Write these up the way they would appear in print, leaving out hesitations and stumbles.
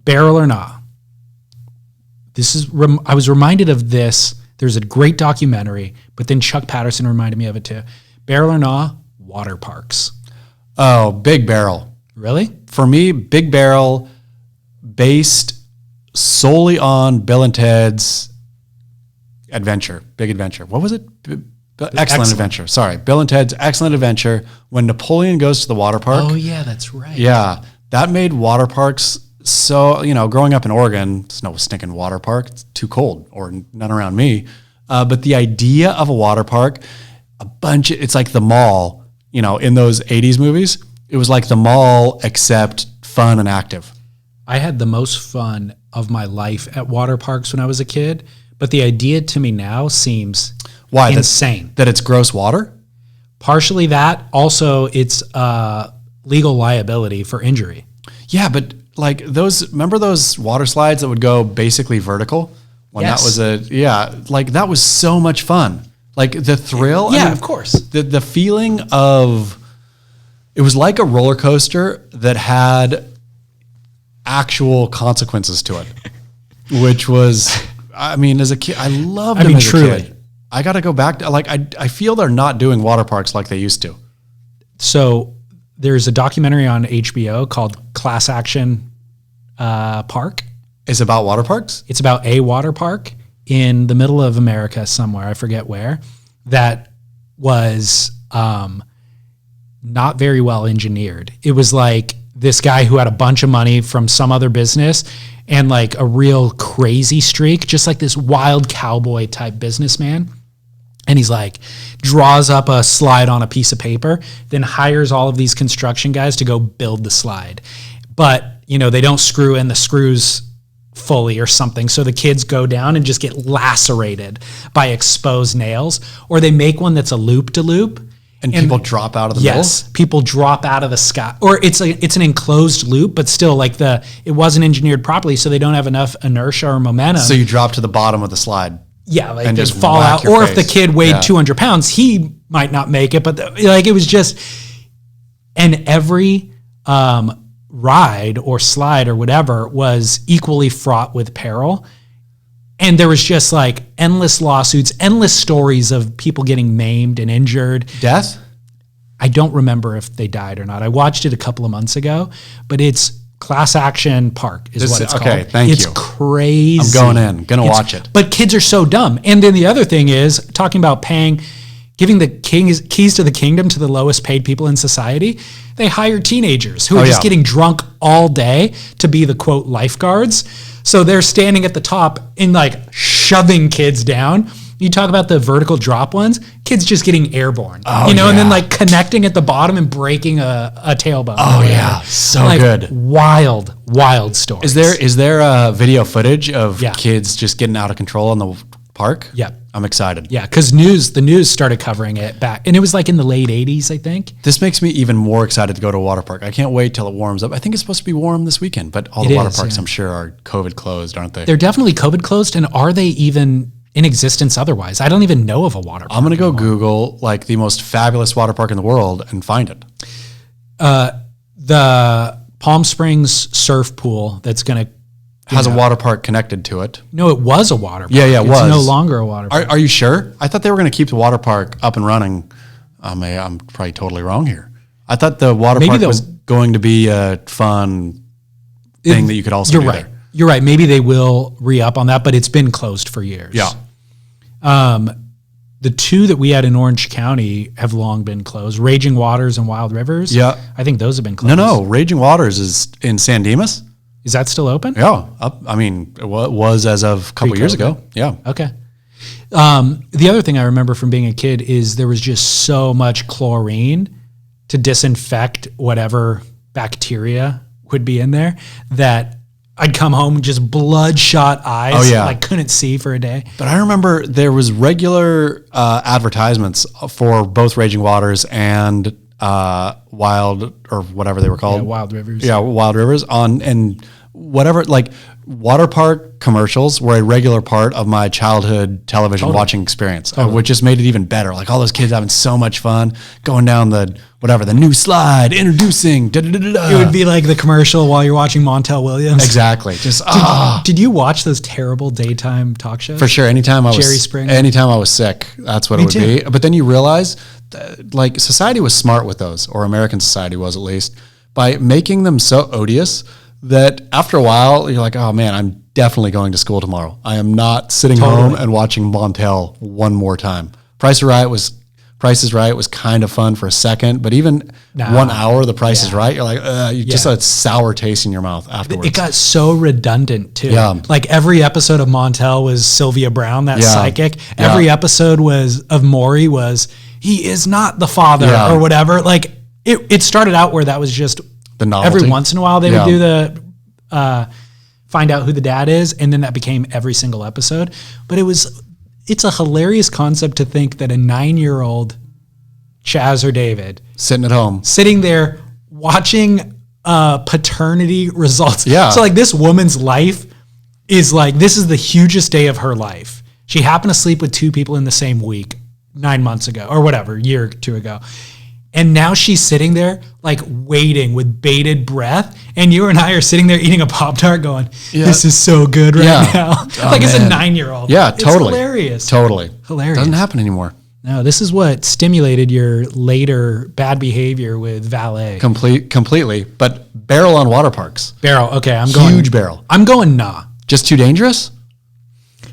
Barrel or Nah. I was reminded of this. There's a great documentary, but then Chuck Patterson reminded me of it too. Barrel or Nah, water parks. Oh, Big Barrel. Really? For me, Big Barrel, based solely on Bill and Ted's Adventure, Big Adventure. What was it? Excellent Adventure. Sorry, Bill and Ted's Excellent Adventure. When Napoleon goes to the water park. Oh yeah, that's right. Yeah, that made water parks so, growing up in Oregon, there's no stinking water park. It's too cold, or none around me. But the idea of a water park, it's like the mall, in those 80s movies. It was like the mall, except fun and active. I had the most fun of my life at water parks when I was a kid, but the idea to me now seems insane. That it's gross water? Partially that. Also, it's legal liability for injury. Yeah, but like remember those water slides that would go basically vertical? Yes. That was so much fun. Like the thrill. Yeah, of course. The feeling of, it was like a roller coaster that had actual consequences to it, which was, as a kid, I loved them as a kid. I got to go back to, I feel they're not doing water parks like they used to. So there's a documentary on HBO called Class Action Park. It's about water parks? It's about a water park in the middle of America somewhere, I forget where, that was not very well engineered. It was like this guy who had a bunch of money from some other business and like a real crazy streak, just like this wild cowboy type businessman. And he's like, draws up a slide on a piece of paper, then hires all of these construction guys to go build the slide. But, they don't screw in the screws fully or something. So the kids go down and just get lacerated by exposed nails, or they make one that's a loop-de-loop. And people drop out of the middle? Yes, people drop out of the sky. Or it's an enclosed loop, but still it wasn't engineered properly, so they don't have enough inertia or momentum. So you drop to the bottom of the slide. Yeah, like and they just fall out. Or if the kid weighed 200 pounds, he might not make it. But it was just, and every ride or slide or whatever was equally fraught with peril. And there was just like endless lawsuits, endless stories of people getting maimed and injured. Death? I don't remember if they died or not. I watched it a couple of months ago, but it's Class Action Park is what it's called. Okay, thank It's you. crazy. I'm going to watch it. But kids are so dumb. And then the other thing is, talking about giving the keys to the kingdom to the lowest paid people in society, they hire teenagers who are just getting drunk all day to be the, quote, lifeguards. So they're standing at the top and like shoving kids down. You talk about the vertical drop ones, kids just getting airborne, and then like connecting at the bottom and breaking a tailbone. Oh yeah, so like, good. Wild stories. Is there video footage of kids just getting out of control in the park? Yeah. I'm excited. Yeah, because the news started covering it back, and it was like in the late 80s, I think. This makes me even more excited to go to a water park. I can't wait till it warms up. I think it's supposed to be warm this weekend, but all the water parks, I'm sure, are COVID closed, aren't they? They're definitely COVID closed, and are they even in existence otherwise? I don't even know of a water park. I'm going to go Google like the most fabulous water park in the world and find it. The Palm Springs surf pool that's going to has a water park connected to it. No, it was a water park. Yeah, it was. It's no longer a water park. Are you sure? I thought they were going to keep the water park up and running. I'm probably totally wrong here. I thought the water park was going to be a fun thing that you could also do right. there. You're right. Maybe they will re-up on that, but it's been closed for years. Yeah. The two that we had in Orange County have long been closed. Raging Waters and Wild Rivers. Yeah. I think those have been closed. No. Raging Waters is in San Dimas. Is that still open? Yeah. It was as of a couple years ago. Yeah. Okay. The other thing I remember from being a kid is there was just so much chlorine to disinfect whatever bacteria would be in there that I'd come home with just bloodshot eyes. Oh, yeah. Like couldn't see for a day. But I remember there was regular advertisements for both Raging Waters and Wild, or whatever they were called. Yeah, Wild Rivers. Yeah, Wild Rivers. And whatever, like water park commercials were a regular part of my childhood television watching experience, which just made it even better. Like all those kids having so much fun going down the new slide, introducing. It would be like the commercial while you're watching Montel Williams. Exactly. Just did you watch those terrible daytime talk shows? For sure. Anytime I was sick, that's what it would be. But then you realize that, like, society was smart with those, or American society was at least, by making them so odious that after a while you're like, oh man, I'm definitely going to school tomorrow. I am not sitting home and watching Montel one more time. Price is Right was kind of fun for a second, but even 1 hour, The Price is Right, you're like, just a sour taste in your mouth afterwards. It got so redundant too. Yeah. Like every episode of Montel was Sylvia Brown, that psychic. Every episode of Maury was, he is not the father or whatever. Like it started out where that was just the novelty. Every once in a while they would do the find out who the dad is, and then that became every single episode. But it's a hilarious concept to think that a 9-year-old Chaz or David sitting there watching paternity results. Yeah. So like this woman's life is like, this is the hugest day of her life. She happened to sleep with 2 people in the same week 9 months ago or whatever, year or 2 ago. And now she's sitting there like waiting with bated breath. And you and I are sitting there eating a Pop-Tart going, this is so good right now. Like it's a 9-year-old. Yeah, totally. It's hilarious. Totally. Hilarious. Doesn't happen anymore. No, this is what stimulated your later bad behavior with valet. Completely. But barrel on water parks. Barrel. Okay, I'm going. Huge barrel. I'm going nah. Just too dangerous?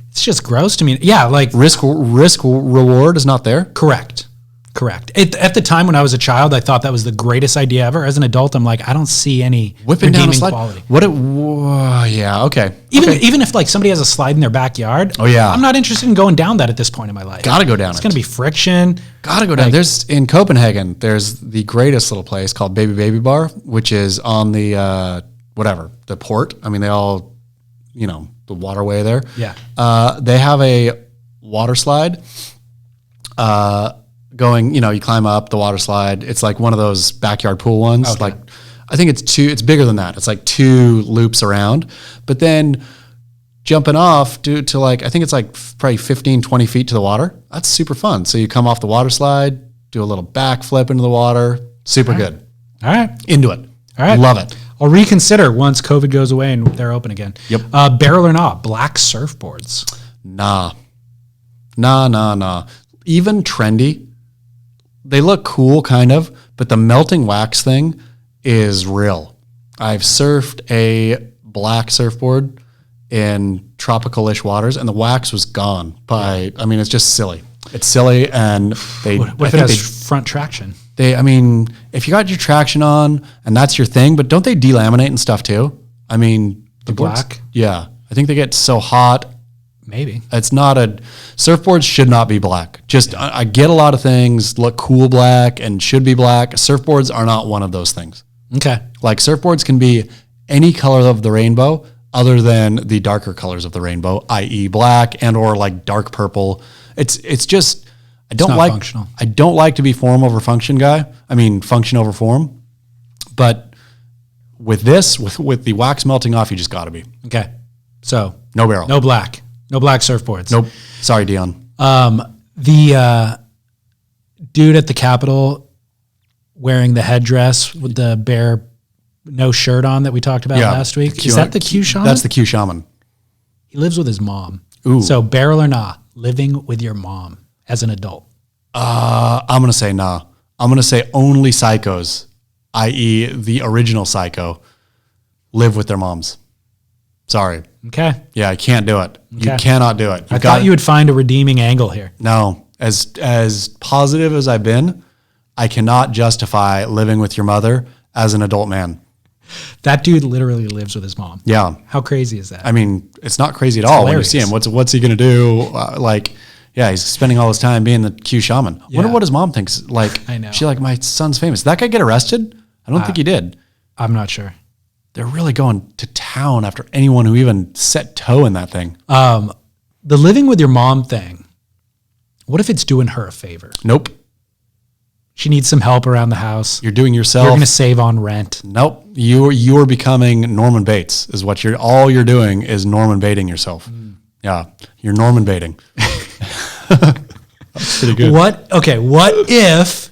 It's just gross to me. Yeah, like. Risk reward is not there? Correct. At the time when I was a child, I thought that was the greatest idea ever. As an adult, I'm like, I don't see any whipping down a slide quality. Okay. Even if like somebody has a slide in their backyard, I'm not interested in going down that at this point in my life. Gotta go down. It's gonna be friction. Gotta go down. In Copenhagen, there's the greatest little place called Baby Bar, which is on the the port. I mean, they all, the waterway there. Yeah. They have a water slide. Going, you climb up the water slide. It's like one of those backyard pool ones. Okay. Like, I think it's bigger than that. It's like 2 loops around. But then jumping off to like, I think it's like probably 15, 20 feet to the water. That's super fun. So you come off the water slide, do a little backflip into the water. Super good. All right. Into it. All right. Love it. I'll reconsider once COVID goes away and they're open again. Yep. Barrel or not, black surfboards. Nah. Even trendy. They look cool, kind of, but the melting wax thing is real. I've surfed a black surfboard in tropical-ish waters, and the wax was gone it's just silly. It's silly, and what if it has front traction? If you got your traction on, and that's your thing, but don't they delaminate and stuff too? I mean, the black? Yeah. I think they get so hot. Maybe. It's not surfboards should not be black. I get a lot of things look cool black and should be black. Surfboards are not one of those things. Okay. Like surfboards can be any color of the rainbow other than the darker colors of the rainbow, i.e. black and or like dark purple. It's just, I don't like to be form over function guy. I mean, function over form. But with this, with the wax melting off, you just gotta be. Okay. So no barrel. No black. No black surfboards. Nope. Sorry, Dion. The dude at the Capitol wearing the headdress with the bare, no shirt on that we talked about last week. Is that the Q Shaman? That's the Q Shaman. He lives with his mom. Ooh. So barrel or nah, living with your mom as an adult. I'm going to say nah. I'm going to say only psychos, i.e. the original Psycho, live with their moms. Sorry. Okay. Yeah, I can't do it. Okay. You cannot do it. I thought you would find a redeeming angle here. No. As positive as I've been, I cannot justify living with your mother as an adult man. That dude literally lives with his mom. Yeah. How crazy is that? I mean, it's not crazy at all hilarious. When you see him. What's he going to do? He's spending all his time being the Q Shaman. Yeah. Wonder what his mom thinks. I know. She's like, my son's famous. Did that guy get arrested? I don't think he did. I'm not sure. They're really going to town after anyone who even set toe in that thing. The living with your mom thing, what if it's doing her a favor? Nope. She needs some help around the house. You're doing You're yourself. going to save on rent. Nope. You're becoming Norman Bates is what all you're doing is Norman Bating yourself. Yeah. You're Norman Bating. That's pretty good. What if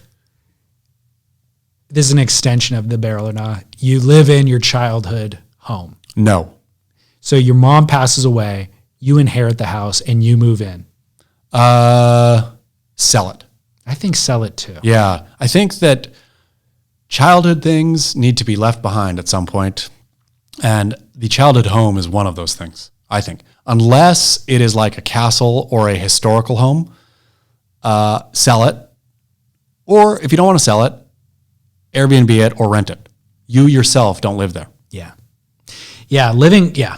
this is an extension of the barrel or not? You live in your childhood home. No. So your mom passes away, you inherit the house, and you move in. Sell it. I think sell it too. Yeah. I think that childhood things need to be left behind at some point, and the childhood home is one of those things, I think. Unless it is like a castle or a historical home, sell it. Or if you don't want to sell it, Airbnb it or rent it. You yourself don't live there. Yeah. Yeah.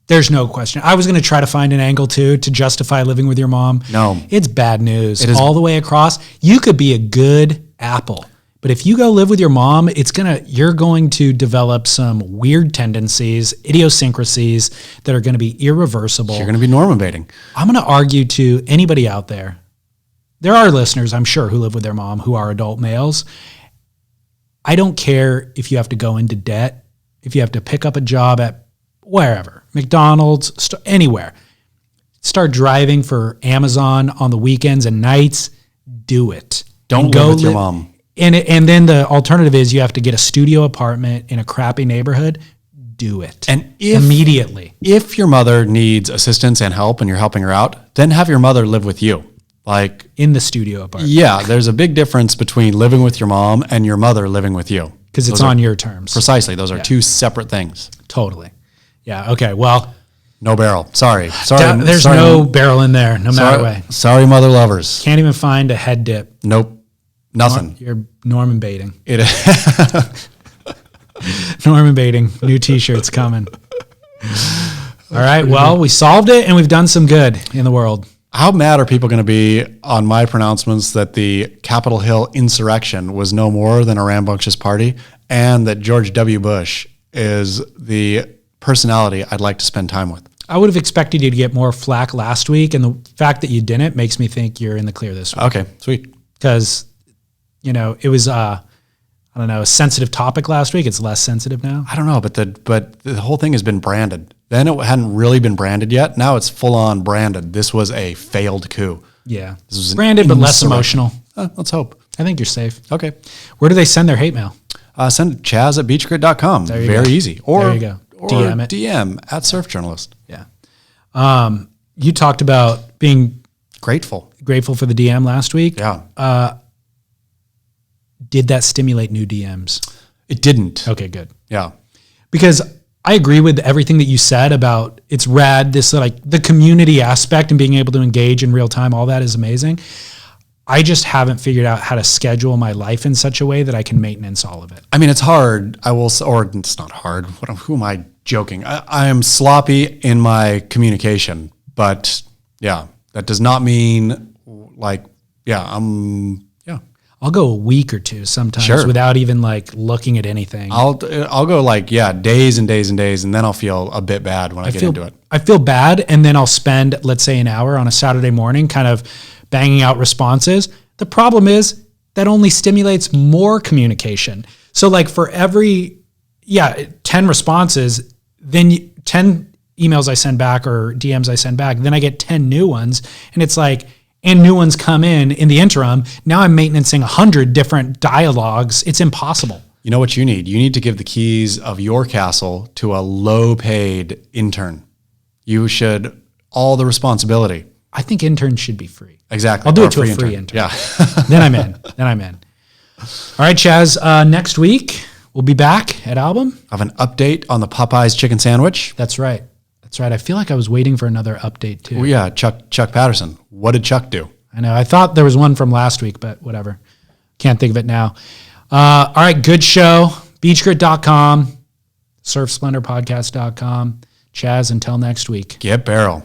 There's no question. I was going to try to find an angle too to justify living with your mom. No. It's bad news It is. all the way across. You could be a good apple, but if you go live with your mom, you're going to develop some weird tendencies, idiosyncrasies that are going to be irreversible. You're going to be Norman Bating. I'm going to argue to anybody out there. There are listeners, I'm sure, who live with their mom who are adult males. I don't care if you have to go into debt, if you have to pick up a job at wherever, McDonald's, anywhere. Start driving for Amazon on the weekends and nights. Do it. Don't And live with your mom. And then the alternative is you have to get a studio apartment in a crappy neighborhood. Do it. And immediately. If your mother needs assistance and help and you're helping her out, then have your mother live with you. Like, In the studio apartment. yeah, there's a big difference between living with your mom and your mother living with you. Because it's Those on are- your terms. Precisely. Those are two separate things. Totally. Yeah. Okay. Well, No barrel. Sorry. there's sorry, no barrel in there, no matter sorry, what. sorry, mother lovers. Can't even find a head dip. Nope. Nothing. You're Norman Bating. It Norman Bating. New t-shirts coming. All right. Well, we solved it and we've done some good in the world. How mad are people going to be on my pronouncements that the Capitol Hill insurrection was no more than a rambunctious party and that George W. Bush is the personality I'd like to spend time with? I would have expected you to get more flack last week, and the fact that you didn't makes me think you're in the clear this week. Okay, sweet. Because, it was, a sensitive topic last week. It's less sensitive now. I don't know, but the whole thing has been branded. Then it hadn't really been branded yet. Now it's full on branded. This was a failed coup. Yeah. This was an Branded, but less insurrection. emotional. Let's hope. I think you're safe. Okay. Where do they send their hate mail? Send it to chaz@beachgrit.com. There you Very go. easy. Or, There you go. or DM it. DM at Surf Journalist. Yeah. You talked about being Grateful. grateful for the DM last week. Yeah. Did that stimulate new DMs? It didn't. Okay, good. Yeah. Because I agree with everything that you said about it's rad, this like the community aspect and being able to engage in real time, all that is amazing. I just haven't figured out how to schedule my life in such a way that I can maintenance all of it. I mean, it's hard. Or it's not hard. Who am I joking? I am sloppy in my communication, but yeah, that does not mean I'll go a week or two sometimes Sure. without even like looking at anything. I'll go days and days and days, and then I'll feel a bit bad when I get into it. I feel bad, and then I'll spend, let's say, an hour on a Saturday morning kind of banging out responses. The problem is that only stimulates more communication. So like for every, 10 responses, then 10 emails I send back or DMs I send back, then I get 10 new ones. And it's like, and new ones come in the interim. Now I'm maintaining 100 different dialogues. It's impossible. You know what you need? You need to give the keys of your castle to a low-paid intern. You should, all the responsibility. I think interns should be free. Exactly. I'll do Or it to a free intern. Yeah. Then I'm in. All right, Chaz. Next week, we'll be back at Album. I have an update on the Popeyes chicken sandwich. That's right. I feel like I was waiting for another update too. Oh, yeah, Chuck Patterson. What did Chuck do? I know. I thought there was one from last week, but whatever. Can't think of it now. All right, good show. Beachgrit.com, surfsplendorpodcast.com. Chaz, until next week. Get barrel.